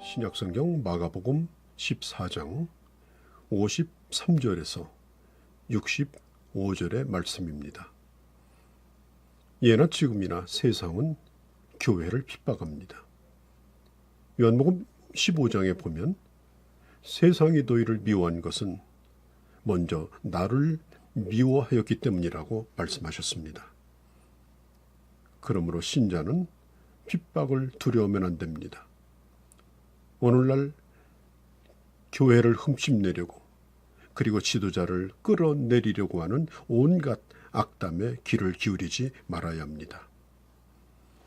신약성경 마가복음 14장 53절에서 65절의 말씀입니다. 예나 지금이나 세상은 교회를 핍박합니다. 요한복음 15장에 보면 세상이 너희를 미워한 것은 먼저 나를 미워하였기 때문이라고 말씀하셨습니다. 그러므로 신자는 핍박을 두려워하면 안 됩니다. 오늘날 교회를 흠집내려고 그리고 지도자를 끌어내리려고 하는 온갖 악담에 귀를 기울이지 말아야 합니다.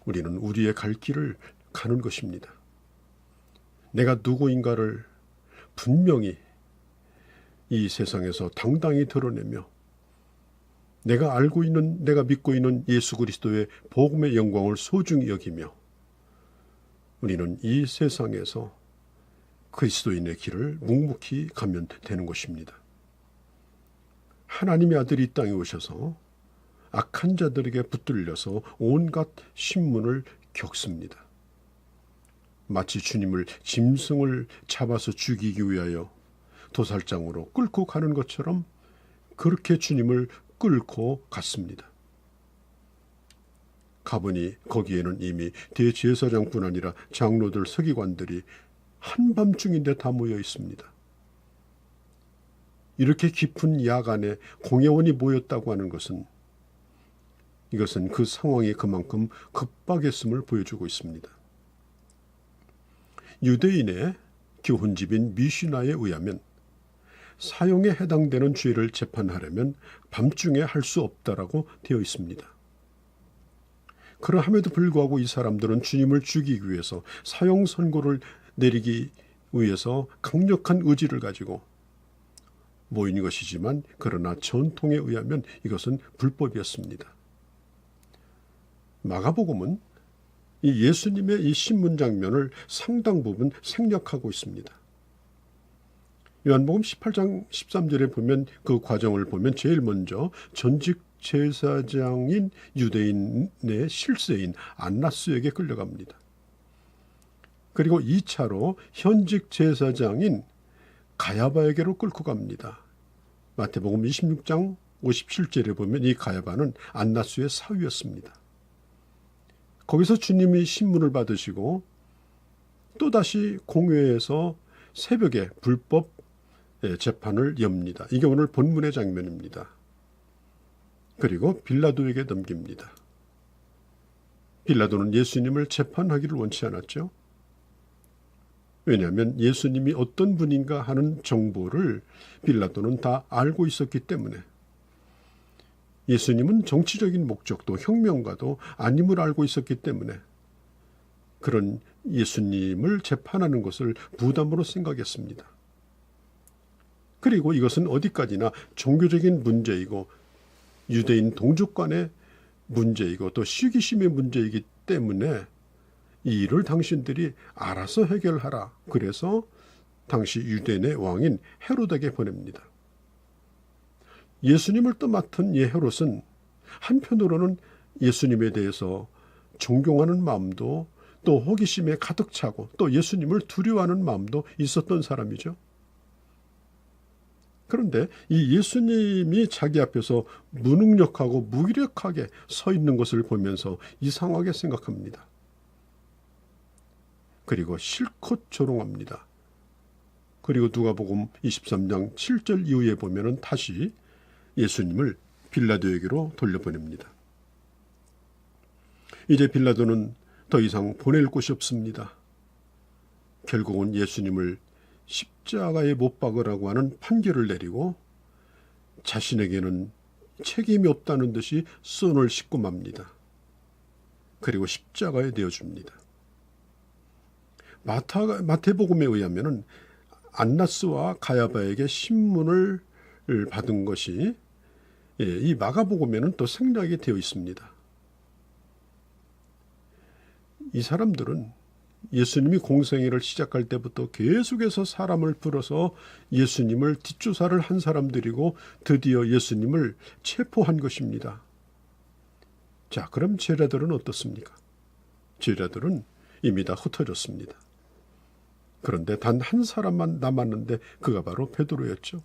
우리는 우리의 갈 길을 가는 것입니다. 내가 누구인가를 분명히 이 세상에서 당당히 드러내며 내가 알고 있는, 내가 믿고 있는 예수 그리스도의 복음의 영광을 소중히 여기며 우리는 이 세상에서 그리스도인의 길을 묵묵히 가면 되는 것입니다. 하나님의 아들이 이 땅에 오셔서 악한 자들에게 붙들려서 온갖 신문을 겪습니다. 마치 주님을 짐승을 잡아서 죽이기 위하여 도살장으로 끌고 가는 것처럼 그렇게 주님을 끌고 갔습니다. 가보니 거기에는 이미 대제사장뿐 아니라 장로들, 서기관들이 한밤중인데 다 모여 있습니다. 이렇게 깊은 야간에 공회원이 모였다고 하는 것은 이것은 그 상황이 그만큼 급박했음을 보여주고 있습니다. 유대인의 교훈집인 미슈나에 의하면 사형에 해당되는 죄를 재판하려면 밤중에 할 수 없다라고 되어 있습니다. 그러함에도 불구하고 이 사람들은 주님을 죽이기 위해서 사형 선고를 내리기 위해서 강력한 의지를 가지고 모인 것이지만 그러나 전통에 의하면 이것은 불법이었습니다. 마가복음은 이 예수님의 이 신문 장면을 상당 부분 생략하고 있습니다. 요한복음 18장 13절에 보면 그 과정을 보면 제일 먼저 전직 제사장인 유대인의 실세인 안나스에게 끌려갑니다. 그리고 2차로 현직 제사장인 가야바에게로 끌고 갑니다. 마태복음 26장 57절에 보면 이 가야바는 안나스의 사위였습니다. 거기서 주님이 신문을 받으시고 또다시 공회에서 새벽에 불법 재판을 엽니다. 이게 오늘 본문의 장면입니다. 그리고 빌라도에게 넘깁니다. 빌라도는 예수님을 재판하기를 원치 않았죠. 왜냐하면 예수님이 어떤 분인가 하는 정보를 빌라도는 다 알고 있었기 때문에 예수님은 정치적인 목적도 혁명가도 아님을 알고 있었기 때문에 그런 예수님을 재판하는 것을 부담으로 생각했습니다. 그리고 이것은 어디까지나 종교적인 문제이고 유대인 동족 간의 문제이고 또 시기심의 문제이기 때문에 이 일을 당신들이 알아서 해결하라. 그래서 당시 유대인의 왕인 헤롯에게 보냅니다. 예수님을 떠맡은 이 헤롯은 한편으로는 예수님에 대해서 존경하는 마음도 또 호기심에 가득 차고 또 예수님을 두려워하는 마음도 있었던 사람이죠. 그런데 이 예수님이 자기 앞에서 무능력하고 무기력하게 서 있는 것을 보면서 이상하게 생각합니다. 그리고 실컷 조롱합니다. 그리고 누가복음 23장 7절 이후에 보면은 다시 예수님을 빌라도에게로 돌려보냅니다. 이제 빌라도는 더 이상 보낼 곳이 없습니다. 결국은 예수님을 십자가에 못 박으라고 하는 판결을 내리고 자신에게는 책임이 없다는 듯이 손을 씻고 맙니다. 그리고 십자가에 내어줍니다. 마태복음에 의하면 안나스와 가야바에게 신문을 받은 것이 이 마가복음에는 또 생략이 되어 있습니다. 이 사람들은 예수님이 공생애를 시작할 때부터 계속해서 사람을 불어서 예수님을 뒷조사를 한 사람들이고 드디어 예수님을 체포한 것입니다. 자, 그럼 제자들은 어떻습니까? 제자들은 이미 다 흩어졌습니다. 그런데 단 한 사람만 남았는데 그가 바로 베드로였죠.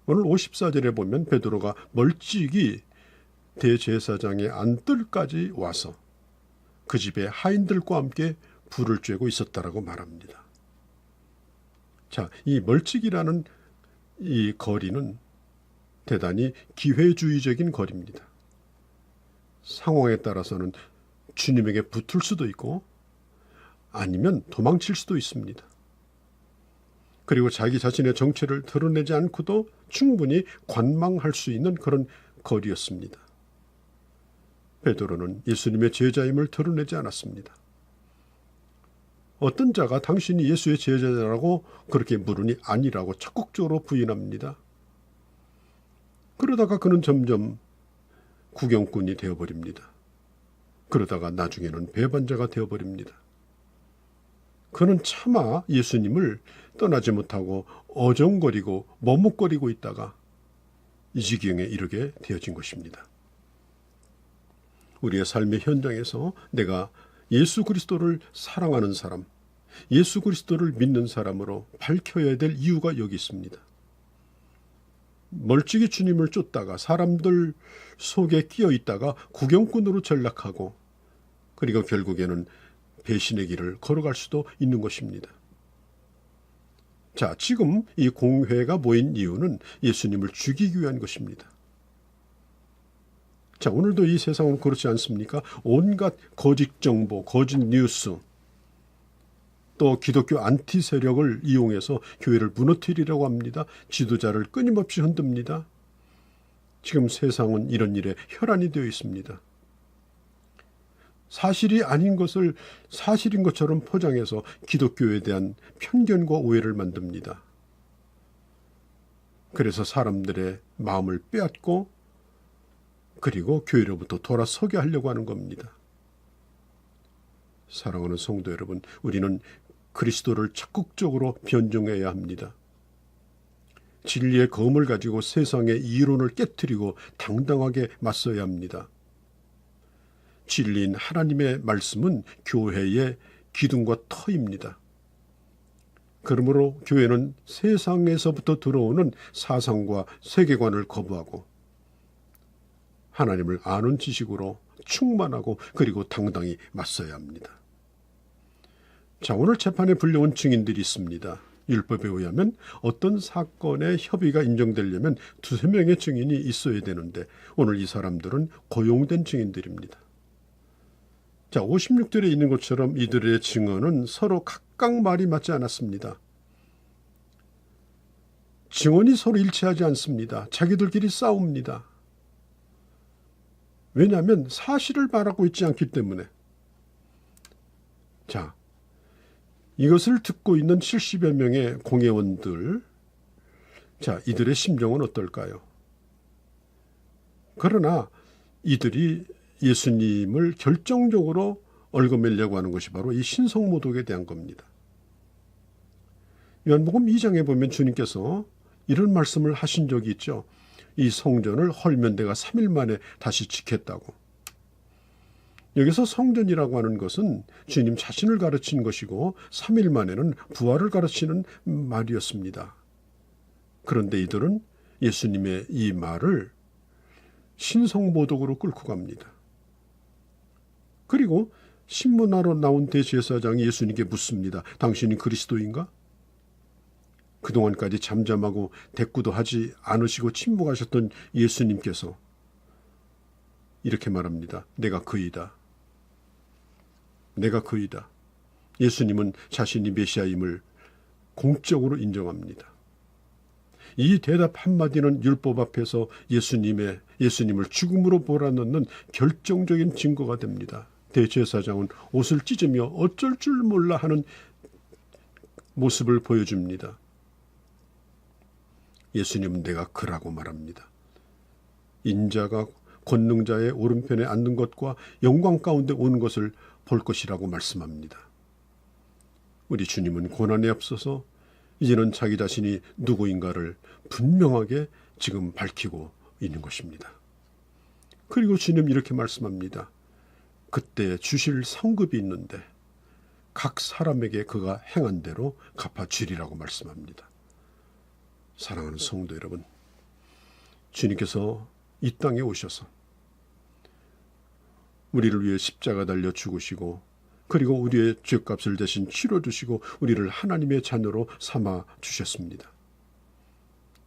오늘 54절에 보면 베드로가 멀찍이 대제사장의 안뜰까지 와서 그 집에 하인들과 함께 불을 쬐고 있었다라고 말합니다. 자, 이 멀찍이라는 이 거리는 대단히 기회주의적인 거리입니다. 상황에 따라서는 주님에게 붙을 수도 있고 아니면 도망칠 수도 있습니다. 그리고 자기 자신의 정체를 드러내지 않고도 충분히 관망할 수 있는 그런 거리였습니다. 베드로는 예수님의 제자임을 드러내지 않았습니다. 어떤 자가 당신이 예수의 제자라고 그렇게 물으니 아니라고 적극적으로 부인합니다. 그러다가 그는 점점 구경꾼이 되어버립니다. 그러다가 나중에는 배반자가 되어버립니다. 그는 차마 예수님을 떠나지 못하고 어정거리고 머뭇거리고 있다가 이 지경에 이르게 되어진 것입니다. 우리의 삶의 현장에서 내가 예수 그리스도를 사랑하는 사람, 예수 그리스도를 믿는 사람으로 밝혀야 될 이유가 여기 있습니다. 멀찍이 주님을 쫓다가 사람들 속에 끼어 있다가 구경꾼으로 전락하고 그리고 결국에는 배신의 길을 걸어갈 수도 있는 것입니다. 자, 지금 이 공회가 모인 이유는 예수님을 죽이기 위한 것입니다. 자, 오늘도 이 세상은 그렇지 않습니까? 온갖 거짓 정보, 거짓 뉴스, 또 기독교 안티 세력을 이용해서 교회를 무너뜨리려고 합니다. 지도자를 끊임없이 흔듭니다. 지금 세상은 이런 일에 혈안이 되어 있습니다. 사실이 아닌 것을 사실인 것처럼 포장해서 기독교에 대한 편견과 오해를 만듭니다. 그래서 사람들의 마음을 빼앗고 그리고 교회로부터 돌아서게 하려고 하는 겁니다. 사랑하는 성도 여러분, 우리는 그리스도를 적극적으로 변증해야 합니다. 진리의 검을 가지고 세상의 이론을 깨트리고 당당하게 맞서야 합니다. 진리인 하나님의 말씀은 교회의 기둥과 터입니다. 그러므로 교회는 세상에서부터 들어오는 사상과 세계관을 거부하고 하나님을 아는 지식으로 충만하고 그리고 당당히 맞서야 합니다. 자, 오늘 재판에 불려온 증인들이 있습니다. 율법에 의하면 어떤 사건의 협의가 인정되려면 2-3명의 증인이 있어야 되는데 오늘 이 사람들은 고용된 증인들입니다. 자, 56절에 있는 것처럼 이들의 증언은 서로 각각 말이 맞지 않았습니다. 증언이 서로 일치하지 않습니다. 자기들끼리 싸웁니다. 왜냐하면 사실을 말하고 있지 않기 때문에. 자, 이것을 듣고 있는 70여 명의 공회원들, 자, 이들의 심정은 어떨까요? 그러나 이들이 예수님을 결정적으로 얽어매려고 하는 것이 바로 이 신성모독에 대한 겁니다. 요한복음 2장에 보면 주님께서 이런 말씀을 하신 적이 있죠. 이 성전을 헐면 내가 3일 만에 다시 짓겠다고. 여기서 성전이라고 하는 것은 주님 자신을 가르친 것이고 3일 만에는 부활을 가르치는 말이었습니다. 그런데 이들은 예수님의 이 말을 신성모독으로 끌고 갑니다. 그리고 신문하러 나온 대제사장이 예수님께 묻습니다. 당신이 그리스도인가? 그동안까지 잠잠하고 대꾸도 하지 않으시고 침묵하셨던 예수님께서 이렇게 말합니다. 내가 그이다. 내가 그이다. 예수님은 자신이 메시아임을 공적으로 인정합니다. 이 대답 한마디는 율법 앞에서 예수님을 죽음으로 몰아넣는 결정적인 증거가 됩니다. 대제사장은 옷을 찢으며 어쩔 줄 몰라 하는 모습을 보여줍니다. 예수님은 내가 그라고 말합니다. 인자가 권능자의 오른편에 앉는 것과 영광 가운데 오는 것을 볼 것이라고 말씀합니다. 우리 주님은 고난에 앞서서 이제는 자기 자신이 누구인가를 분명하게 지금 밝히고 있는 것입니다. 그리고 주님 이렇게 말씀합니다. 그때 주실 상급이 있는데 각 사람에게 그가 행한 대로 갚아주리라고 말씀합니다. 사랑하는 성도 여러분, 주님께서 이 땅에 오셔서 우리를 위해 십자가 달려 죽으시고 그리고 우리의 죄값을 대신 치러 주시고 우리를 하나님의 자녀로 삼아 주셨습니다.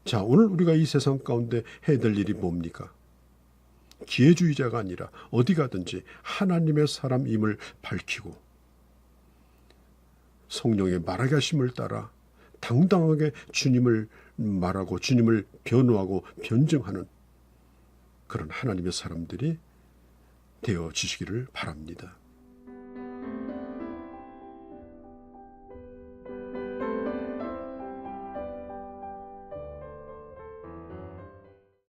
자, 오늘 우리가 이 세상 가운데 해야 될 일이 뭡니까? 기회주의자가 아니라 어디 가든지 하나님의 사람임을 밝히고 성령의 말하게 하심을 따라 당당하게 주님을 말하고 주님을 변호하고 변증하는 그런 하나님의 사람들이 되어지시기를 바랍니다.